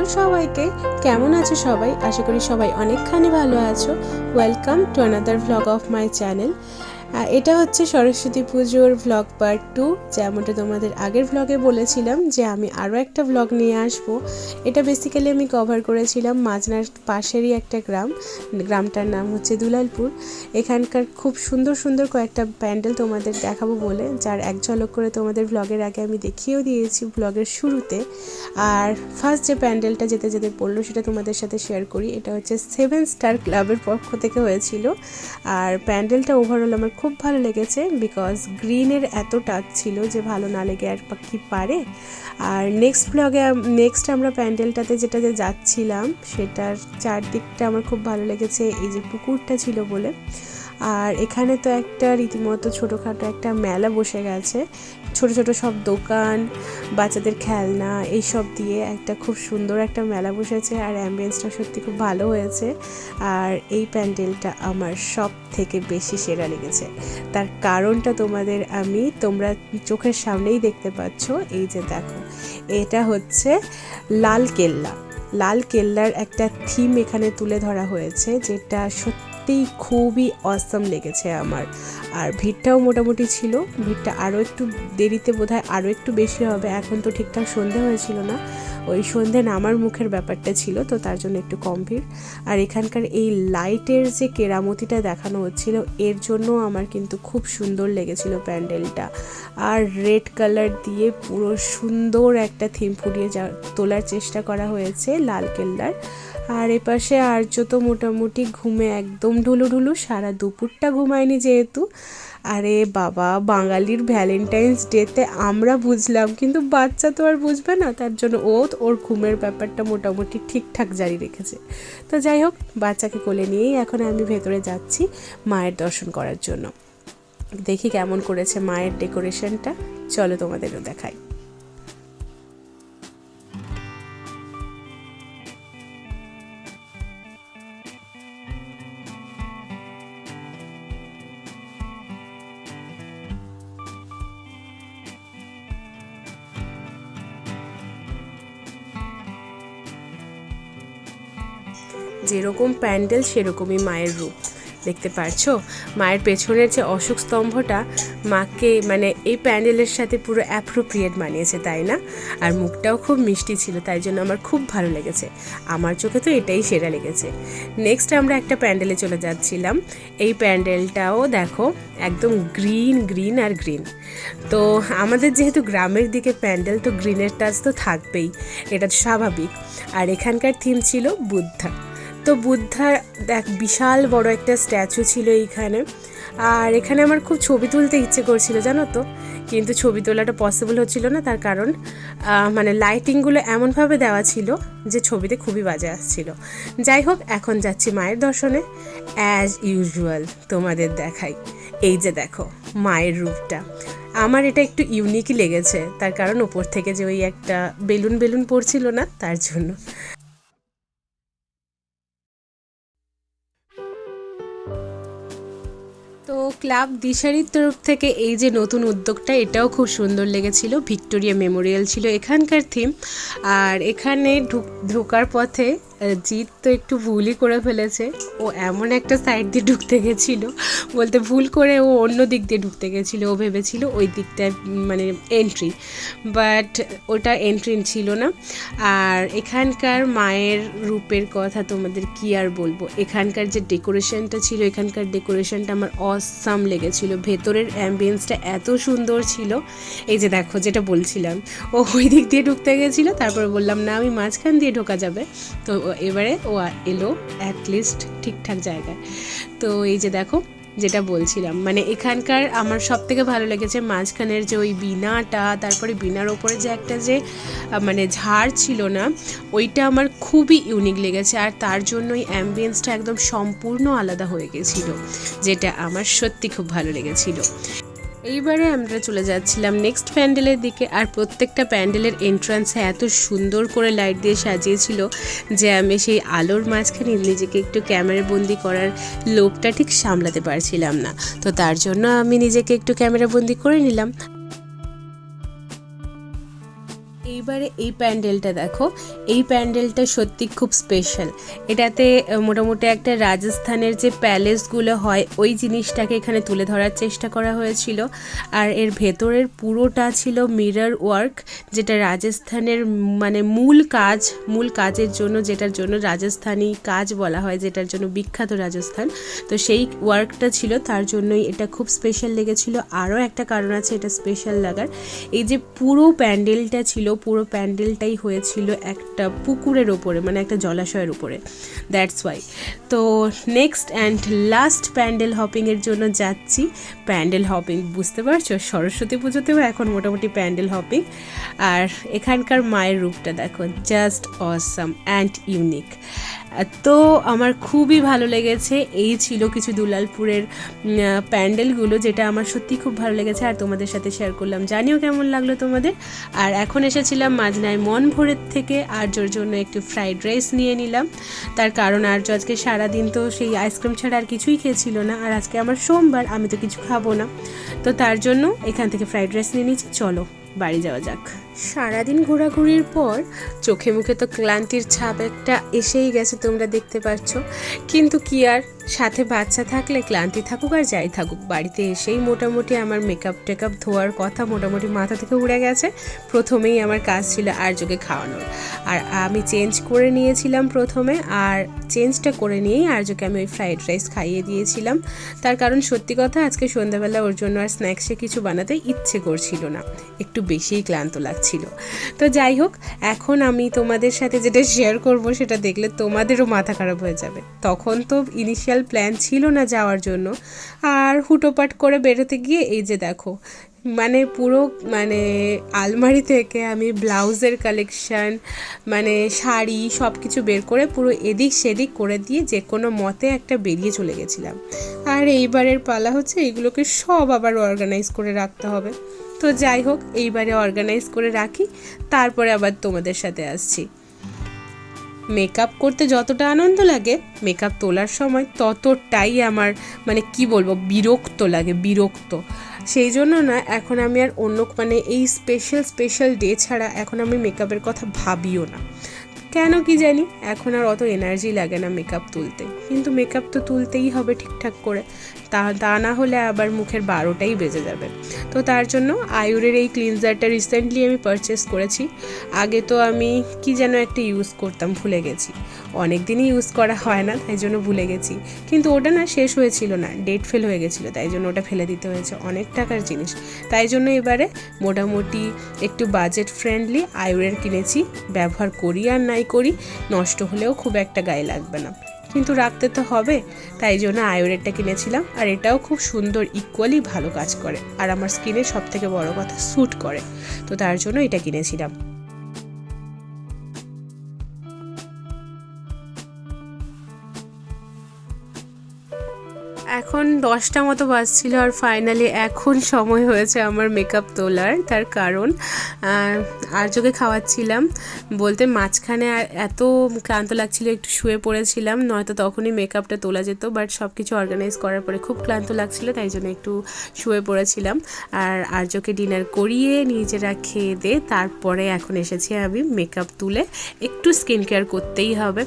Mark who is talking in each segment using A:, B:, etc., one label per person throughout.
A: সকাল সবাইকে। কেমন আছো সবাই? আশা করি সবাই অনেকখানি ভালো আছো। Welcome to another vlog of my channel. এটা হচ্ছে সরস্বতী পুজোর ভ্লগ পার্ট 2। যেমনটা তোমাদের আগের ভ্লগে বলেছিলাম যে আমি আরও একটা ভ্লগ নিয়ে আসব। এটা বেসিক্যালি আমি কভার করেছিলাম মাঝনার পাশেরই একটা গ্রামটার নাম হচ্ছে দুলালপুর। এখানকার খুব সুন্দর সুন্দর কয়েকটা প্যান্ডেল তোমাদের দেখাবো বলে, যার এক ঝলক করে তোমাদের ভ্লগের আগে আমি দেখিয়েও দিয়েছি ভ্লগের শুরুতে। আর ফার্স্ট যে প্যান্ডেলটা যেতে যেতে পড়লো সেটা তোমাদের সাথে শেয়ার করি। এটা হচ্ছে 7 স্টার ক্লাবের পক্ষ থেকে হয়েছিল। আর প্যান্ডেলটা ওভারঅল আমার খুব ভালো লেগেছে, বিকজ গ্রিনের এত টাচ ছিল যে ভালো না লেগে আর কি পারে। আর নেক্সট আমরা প্যান্ডেলটাতে যেটাতে যাচ্ছিলাম সেটার চারদিকটা আমার খুব ভালো লেগেছে, এই যে পুকুরটা ছিল বলে। আর এখানে তো একটা রীতিমতো ছোটোখাটো একটা মেলা বসে গেছে, ছোট ছোট সব দোকান, বাচ্চাদের খেলনা এইসব দিয়ে একটা খুব সুন্দর একটা মেলা বসেছে। আর অ্যাম্বিয়েন্সটা সত্যি খুব ভালো হয়েছে। আর এই প্যান্ডেলটা আমার সব থেকে বেশি সেরা লেগেছে। তার কারণটা তোমরা চোখের সামনেই দেখতে পাচ্ছ। এই যে দেখো, এটা হচ্ছে লাল কেল্লার একটা থিম এখানে তুলে ধরা হয়েছে, যেটা সত্যিই খুবই অসাম লেগেছে আমার। আর ভিড়টাও মোটামুটি ছিল। ভিড়টা আরও একটু দেরিতে বোধহয় আরও একটু বেশি হবে, এখন তো ঠিকঠাক সন্ধে হয়েছিল না, ওই সন্ধে নামার মুখের ব্যাপারটা ছিল, তো তার জন্য একটু কম ভিড়। আর এখানকার এই লাইটের যে কেরামতিটা দেখানো হচ্ছিল, এর জন্য আমার কিন্তু খুব সুন্দর লেগেছিল প্যান্ডেলটা। আর রেড কালার দিয়ে পুরো সুন্দর একটা থিম ফুটিয়ে তোলার চেষ্টা করা হয়েছে লাল কেল্লার। আর এপাশে আর্য তো মোটামুটি ঘুমে একদম ঢুলুঢুলু, সারা দুপুরটা ঘুমায়নি যেহেতু। আরে বাবা, বাঙালির ভ্যালেন্টাইন্স ডেতে আমরা বুঝলাম, কিন্তু বাচ্চা তো আর বুঝবে না, তার জন্য ওর ঘুমের ব্যাপারটা মোটামুটি ঠিকঠাক জারি রেখেছে। তো যাই হোক, বাচ্চাকে কোলে নিয়েই এখন আমি ভেতরে যাচ্ছি মায়ের দর্শন করার জন্য। দেখি কেমন করেছে মায়ের ডেকোরেশনটা, চলো তোমাদেরও দেখাই। যেরকম প্যান্ডেল সেরকমই মায়ের রূপ, দেখতে পারছো? মায়ের পেছনের যে অশোক স্তম্ভটা মাকে এই প্যান্ডেলের সাথে পুরো অ্যাপ্রোপ্রিয়েট মানিয়েছে, তাই না? আর মুখটাও খুব মিষ্টি ছিল, তাই জন্য আমার খুব ভালো লেগেছে। আমার চোখে তো এটাই সেরা লেগেছে। নেক্সট আমরা একটা প্যান্ডেলে চলে যাচ্ছিলাম। এই প্যান্ডেলটাও দেখো, একদম গ্রিন আর গ্রিন। তো আমাদের যেহেতু গ্রামের দিকে প্যান্ডেল, তো গ্রিনের টাচ তো থাকবেই, এটা স্বাভাবিক। আর এখানকার থিম ছিল বুদ্ধা। তো বুদ্ধার বিশাল বড় একটা স্ট্যাচু ছিল এইখানে। আর এখানে আমার খুব ছবি তুলতে ইচ্ছে করছিল, জানো তো, কিন্তু ছবি তোলাটা পসিবল হচ্ছিল না। তার কারণ লাইটিংগুলো এমনভাবে দেওয়া ছিল যে ছবিতে খুবই বাজে আসছিল। যাই হোক, এখন যাচ্ছি মায়ের দর্শনে। অ্যাজ ইউজুয়াল তোমাদের দেখাই, এই যে দেখো মায়ের রূপটা। আমার এটা একটু ইউনিকই লেগেছে, তার কারণ ওপর থেকে যে ওই একটা বেলুন পড়ছিল না, তার জন্য। তো ক্লাব দিশারির তরফ থেকে এই যে নতুন উদ্যোগটা, এটাও খুব সুন্দর লেগেছিল। ভিক্টোরিয়া মেমোরিয়াল ছিল এখানকার থিম। আর এখানে ঢোকার পথে জিৎ তো একটু ভুলই করে ফেলেছে। ও এমন একটা সাইড দিয়ে ঢুকতে গেছিলো, বলতে ভুল করে ও অন্য দিক দিয়ে ঢুকতে গেছিলো। ও ভেবেছিল ওই দিকটা এন্ট্রি, বাট ওটা এন্ট্রি ছিল না। আর এখানকার মায়ের রূপের কথা তোমাদের কি আর বলবো। এখানকার যে ডেকোরেশনটা ছিল, এখানকার ডেকোরেশনটা আমার অসাম লেগেছিল। ভেতরের অ্যাম্বিয়েন্সটা এত সুন্দর ছিল। এই যে দেখো, যেটা বলছিলাম, ও ওই দিক দিয়ে ঢুকতে গেছিলো, তারপর বললাম না, আমি মাঝখান দিয়ে ঢোকা যাবে। তো এবারে ও এলো অ্যাটলিস্ট ঠিকঠাক জায়গায়। তো এই যে দেখো, যেটা বলছিলাম, এখানকার আমার সব থেকে ভালো লেগেছে মাঝখানের যে ওই বিনাটা, তারপরে বিনার ওপরে যে একটা যে ঝাড় ছিল না, ওইটা আমার খুবই ইউনিক লেগেছে। আর তার জন্যই অ্যাম্বিয়েন্সটা একদম সম্পূর্ণ আলাদা হয়ে গেছিলো, যেটা আমার সত্যি খুব ভালো লেগেছিল। এইবারে আমরা চলে যাচ্ছিলাম নেক্সট প্যান্ডেলের দিকে। আর প্রত্যেকটা প্যান্ডেলের এন্ট্রান্সে এত সুন্দর করে লাইট দিয়ে সাজিয়েছিল যে আমি সেই আলোর মাঝখানে নিজেকে একটু ক্যামেরা বন্দি করার লোভটা ঠিক সামলাতে পারছিলাম না। তো তার জন্য আমি নিজেকে একটু ক্যামেরা বন্দি করে নিলাম। এই এইবারে এই প্যান্ডেলটা দেখো, এই প্যান্ডেলটা সত্যি খুব স্পেশাল। এটাতে মোটামুটি একটা রাজস্থানের যে প্যালেসগুলো হয় ওই জিনিসটাকে এখানে তুলে ধরার চেষ্টা করা হয়েছিল। আর এর ভেতরের পুরোটা ছিল মিরর ওয়ার্ক, যেটা রাজস্থানের মানে মূল কাজের জন্য, যেটার জন্য রাজস্থানী কাজ বলা হয়, যেটার জন্য বিখ্যাত রাজস্থান। তো সেই ওয়ার্কটা ছিল, তার জন্যই এটা খুব স্পেশাল লেগেছিল। আরও একটা কারণ আছে এটা স্পেশাল লাগার, এই যে পুরো প্যান্ডেলটা ছিল, পুরো প্যান্ডেলটাই হয়েছিল একটা পুকুরের ওপরে, মানে একটা জলাশয়ের উপরে, দ্যাটস ওয়াই। তো নেক্সট অ্যান্ড লাস্ট প্যান্ডেল হপিংয়ের জন্য যাচ্ছি। প্যান্ডেল হপিং বুঝতে পারছো, সরস্বতী পুজোতেও এখন মোটামুটি প্যান্ডেল হপিং। আর এখানকার মায়ের রূপটা দেখো, জাস্ট অসাম অ্যান্ড ইউনিক। তো আমার খুবই ভালো লেগেছে। এই ছিল কিছু দুলালপুরের প্যান্ডেলগুলো, যেটা আমার সত্যি খুব ভালো লেগেছে আর তোমাদের সাথে শেয়ার করলাম। জানিও কেমন লাগলো তোমাদের। আর এখন এসেছিলাম মাজনায় মন ভোরের থেকে আর্যর জন্য একটু ফ্রাইড রাইস নিয়ে নিলাম। তার কারণ আর্য আজকে সারাদিন তো সেই আইসক্রিম ছাড়া আর কিছুই খেয়েছিল না, আর আজকে আমার সোমবার, আমি তো কিছু খাবো না। তো তার জন্য এখান থেকে ফ্রাইড রাইস নিয়ে নিচ্ছি। চলো বাড়ি যাওয়া যাক। সারাদিন ঘোরাঘুরির পর চোখে মুখে তো ক্লান্তির ছাপ একটা এসেই গেছে, তোমরা দেখতে পাচ্ছ। কিন্তু কি আর, সাথে বাচ্চা থাকলে ক্লান্তি থাকুক আর যাই থাকুক, বাড়িতে এসেই মোটামুটি আমার মেকআপ টেকআপ ধোয়ার কথা মোটামুটি মাথা থেকে উড়ে গেছে। প্রথমেই আমার কাজ ছিল আর্যকে খাওয়ানোর, আর আমি চেঞ্জ করে নিয়েছিলাম প্রথমে, আর চেঞ্জটা করে নিয়েই আর্যকে আমি ওই ফ্রাইড রাইস খাইয়ে দিয়েছিলাম। তার কারণ সত্যি কথা, আজকে সন্ধ্যাবেলা ওর জন্য আর স্ন্যাক্সে কিছু বানাতে ইচ্ছে করছিল না, একটু বেশিই ক্লান্ত লাগছিল। তো যাই হোক, এখন আমি তোমাদের সাথে যেটা শেয়ার করব সেটা দেখলে তোমাদেরও মাথা খারাপ হয়ে যাবে। তখন তো ইনিশিয়াল প্ল্যান ছিল না যাওয়ার জন্য, আর হুটোপাট করে বেরোতে গিয়ে এই যে দেখো, মানে পুরো মানে আলমারি থেকে আমি ব্লাউজের কালেকশান, মানে শাড়ি সব কিছু বের করে পুরো এদিক সেদিক করে দিয়ে যে কোনো মতে একটা বেরিয়ে চলে গেছিলাম। আর এইবারের পালা হচ্ছে এইগুলোকে সব আবার অর্গানাইজ করে রাখতে হবে। তো যাই হোক, এইবারে অর্গানাইজ করে রাখি, তারপরে আবার তোমাদের সাথে আসছি। মেকআপ করতে যতটা আনন্দ লাগে, মেকআপ তোলার সময় ততটাই আমার মানে কি বলবো, বিরক্ত। সেই জন্য না এখন আমি আর অন্য মানে এই স্পেশাল ডে ছাড়া এখন আমি মেকআপের কথা ভাবিও না। কেন কি জানি, এখন আর অত এনার্জি লাগে না মেকআপ তুলতে, কিন্তু মেকআপ তো তুলতেই হবে ঠিকঠাক করে, তা না হলে আবার মুখের 12টাই বেজে যাবে। তো তার জন্য আয়ুরের এই ক্লিনজারটা রিসেন্টলি আমি পারচেস করেছি। আগে তো আমি কি যেন একটা ইউজ করতাম, ভুলে গেছি, অনেক দিনই ইউজ করা হয় না, তাই জন্য ভুলে গেছি। কিন্তু ওটা না শেষ হয়েছিল না, ডেট ফেল হয়ে গেছিলো, তাই জন্য ওটা ফেলে দিতে হয়েছে, অনেক টাকার জিনিস। তাই জন্য এবারে মোটামুটি একটু বাজেট ফ্রেন্ডলি আয়ুরের কিনেছি, ব্যবহার করি আর নাই করি, নষ্ট হলেও খুব একটা গায়ে লাগবে না, কিন্তু রাখতে তো হবে, তাই জন্য আয়ুরেরটা কিনেছিলাম। আর এটাও খুব সুন্দর, ইকুয়ালি ভালো কাজ করে, আর আমার স্কিনে সব থেকে বড় কথা স্যুট করে, তো তার জন্য এটা কিনেছিলাম। এখন 10টা মতো বাজছিল, আর ফাইনালি এখন সময় হয়েছে আমার মেকআপ তোলার। তার কারণ আর্যকে খাওয়াচ্ছিলাম, বলতে মাঝখানে আর এত ক্লান্ত লাগছিল, একটু শুয়ে পড়েছিলাম, নয়তো তখনই মেকআপটা তোলা যেত, বাট সব কিছু অর্গানাইজ করার পরে খুব ক্লান্ত লাগছিল, তাই জন্য একটু শুয়ে পড়েছিলাম। আর আর্যকে ডিনার করিয়ে নিজেরা খেয়ে দিয়ে তারপরে এখন এসেছি আমি মেকআপ তুলে, একটু স্কিন কেয়ার করতেই হবে।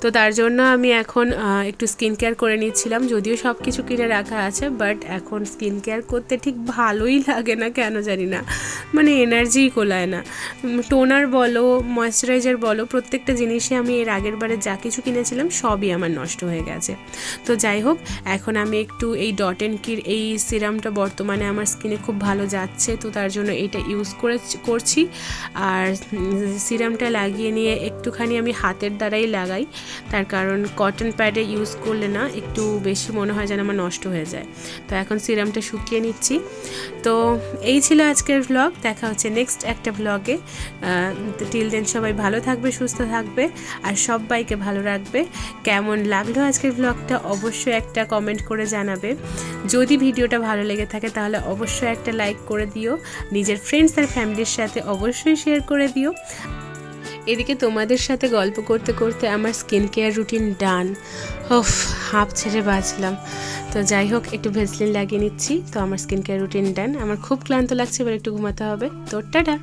A: তো তার জন্য আমি এখন একটু স্কিন কেয়ার করে নিচ্ছিলাম, যদিও সব কিছু কিনে রাখা আছে, বাট এখন স্কিন কেয়ার করতে ঠিক ভালোই লাগে না, কেন জানি না, মানে এনার্জিই কোলায় না। টোনার বলো, ময়েশ্চারাইজার বলো, প্রত্যেকটা জিনিসই আমি এর আগের বারে যা কিছু কিনেছিলাম সবই আমার নষ্ট হয়ে গেছে। তো যাই হোক, এখন আমি একটু এই ডট অ্যান্ড কির এই সিরামটা বর্তমানে আমার স্কিনে খুব ভালো যাচ্ছে, তো তার জন্য এটা ইউজ করছি। আর সিরামটা লাগিয়ে নিয়ে একটুখানি আমি হাতের দ্বারাই লাগাই, তার কারণ কটন প্যাডে ইউজ করলে না একটু বেশি মনে হয় যেন আমার নষ্ট হয়ে যায়। তো এখন সিরামটা শুকিয়ে নিচ্ছি। তো এই ছিল আজকের ব্লগ, দেখা হচ্ছে নেক্সট একটা ব্লগে। টিল দেন সবাই ভালো থাকবে, সুস্থ থাকবে, আর সবাইকে ভালো রাখবে। কেমন লাগলো আজকের ব্লগটা অবশ্যই একটা কমেন্ট করে জানাবে। যদি ভিডিওটা ভালো লেগে থাকে তাহলে অবশ্যই একটা লাইক করে দিও, নিজের ফ্রেন্ডস আর ফ্যামিলির সাথে অবশ্যই শেয়ার করে দিও। এদিকে তোমাদের সাথে গল্প করতে করতে আমার স্কিন কেয়ার রুটিন ডান, হাঁপ ছেড়ে বাঁচলাম। তো যাই হোক, একটু ভেসলিন লাগিয়ে নিচ্ছি, তো আমার স্কিন কেয়ার রুটিন ডান। আমার খুব ক্লান্ত লাগছে, এবার একটু ঘুমাতে হবে। তো টাটা।